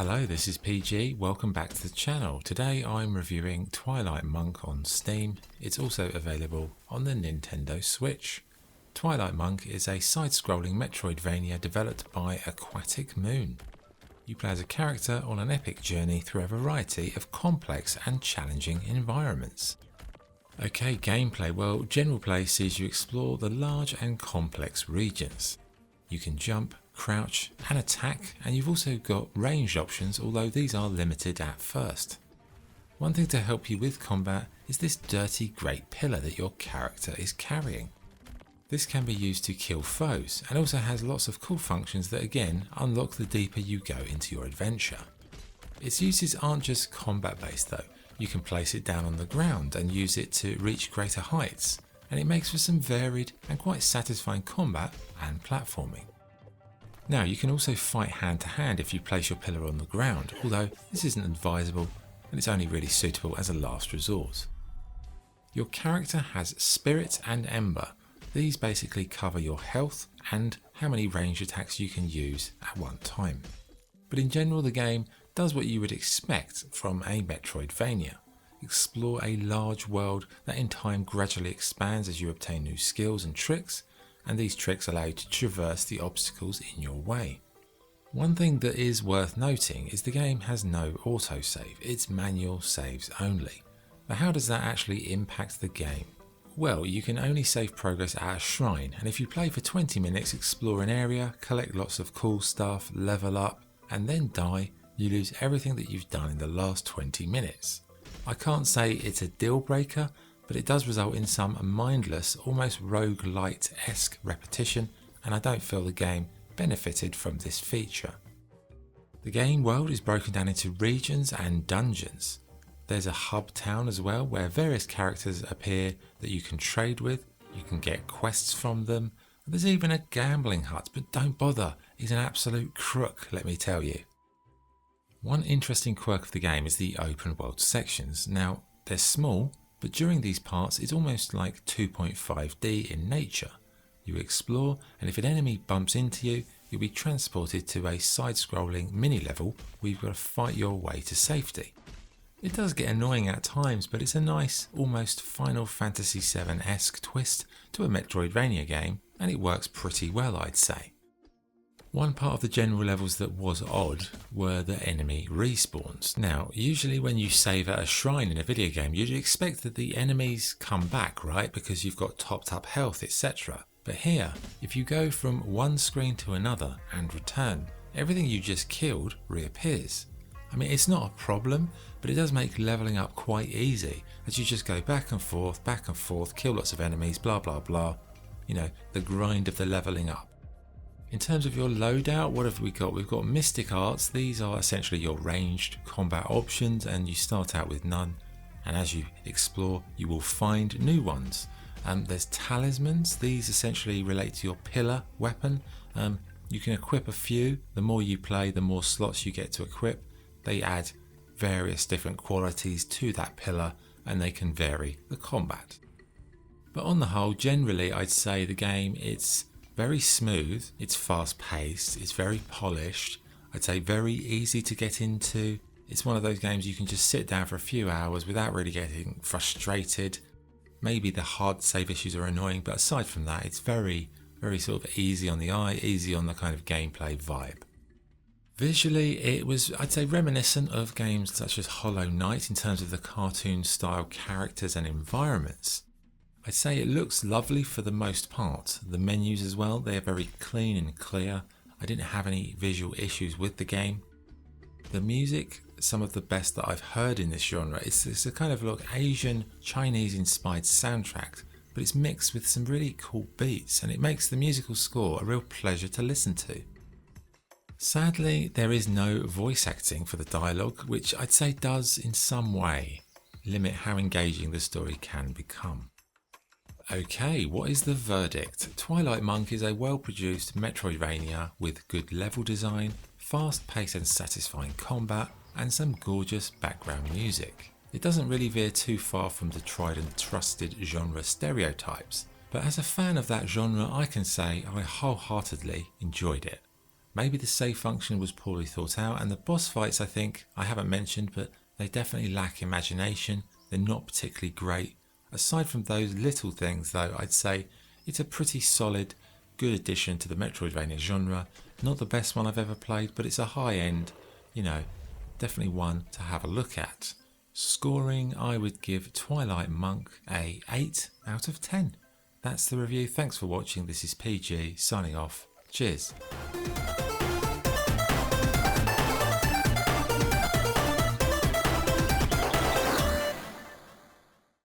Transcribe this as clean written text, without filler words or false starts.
Hello, this is PG, welcome back to the channel. Today I'm reviewing Twilight Monk on Steam. It's also available on the Nintendo Switch. Twilight Monk is a side-scrolling Metroidvania developed by Aquatic Moon. You play as a character on an epic journey through a variety of complex and challenging environments. Okay, gameplay. Well, general play sees you explore the large and complex regions. You can jump, crouch and attack, and you've also got ranged options, although these are limited at first. One thing to help you with combat is this dirty great pillar that your character is carrying. This can be used to kill foes and also has lots of cool functions that again unlock the deeper you go into your adventure. Its uses aren't just combat based though. You can place it down on the ground and use it to reach greater heights, and it makes for some varied and quite satisfying combat and platforming. Now you can also fight hand to hand if you place your pillar on the ground, although this isn't advisable and it's only really suitable as a last resort. Your character has Spirit and Ember. These basically cover your health and how many ranged attacks you can use at one time. But in general the game does what you would expect from a Metroidvania. Explore a large world that in time gradually expands as you obtain new skills and tricks, and these tricks allow you to traverse the obstacles in your way. One thing that is worth noting is the game has no autosave, it's manual saves only. But how does that actually impact the game? Well, you can only save progress at a shrine, and if you play for 20 minutes, explore an area, collect lots of cool stuff, level up, and then die, you lose everything that you've done in the last 20 minutes. I can't say it's a deal breaker, but it does result in some mindless, almost roguelite-esque repetition, and I don't feel the game benefited from this feature. The game world is broken down into regions and dungeons. There's a hub town as well, where various characters appear that you can trade with, you can get quests from them, and there's even a gambling hut, but don't bother, he's an absolute crook, let me tell you. One interesting quirk of the game is the open world sections. Now, they're small, but during these parts it's almost like 2.5D in nature. You explore, and if an enemy bumps into you, you'll be transported to a side-scrolling mini-level where you've got to fight your way to safety. It does get annoying at times, but it's a nice, almost Final Fantasy VII-esque twist to a Metroidvania game, and it works pretty well, I'd say. One part of the general levels that was odd were the enemy respawns. Now, usually when you save at a shrine in a video game, you'd expect that the enemies come back, right? Because you've got topped up health, etc. But here, if you go from one screen to another and return, everything you just killed reappears. I mean, it's not a problem, but it does make leveling up quite easy, as you just go back and forth, kill lots of enemies, blah blah blah. You know, the grind of the leveling up. In terms of your loadout, what have we got? We've got Mystic Arts. These are essentially your ranged combat options, and you start out with none. And as you explore, you will find new ones. There's Talismans. These essentially relate to your pillar weapon. You can equip a few. The more you play, the more slots you get to equip. They add various different qualities to that pillar, and they can vary the combat. But on the whole, generally, I'd say the game, it's very smooth, it's fast paced, it's very polished, I'd say very easy to get into. It's one of those games you can just sit down for a few hours without really getting frustrated. Maybe the hard save issues are annoying, but aside from that, it's very sort of easy on the eye, easy on the kind of gameplay vibe. Visually, it was, I'd say, reminiscent of games such as Hollow Knight in terms of the cartoon style characters and environments. I'd say it looks lovely for the most part. The menus as well, they are very clean and clear. I didn't have any visual issues with the game. The music, some of the best that I've heard in this genre. It's a kind of Asian, Chinese inspired soundtrack, but it's mixed with some really cool beats, and it makes the musical score a real pleasure to listen to. Sadly, there is no voice acting for the dialogue, which I'd say does in some way limit how engaging the story can become. Okay, what is the verdict? Twilight Monk is a well-produced Metroidvania with good level design, fast-paced and satisfying combat, and some gorgeous background music. It doesn't really veer too far from the tried and trusted genre stereotypes, but as a fan of that genre, I can say I wholeheartedly enjoyed it. Maybe the save function was poorly thought out, and the boss fights I think I haven't mentioned, but they definitely lack imagination. They're not particularly great. Aside from those little things though, I'd say it's a pretty solid, good addition to the Metroidvania genre. Not the best one I've ever played, but it's a high end, you know, definitely one to have a look at. Scoring, I would give Twilight Monk a 8 out of 10. That's the review. Thanks for watching. This is PG signing off. Cheers.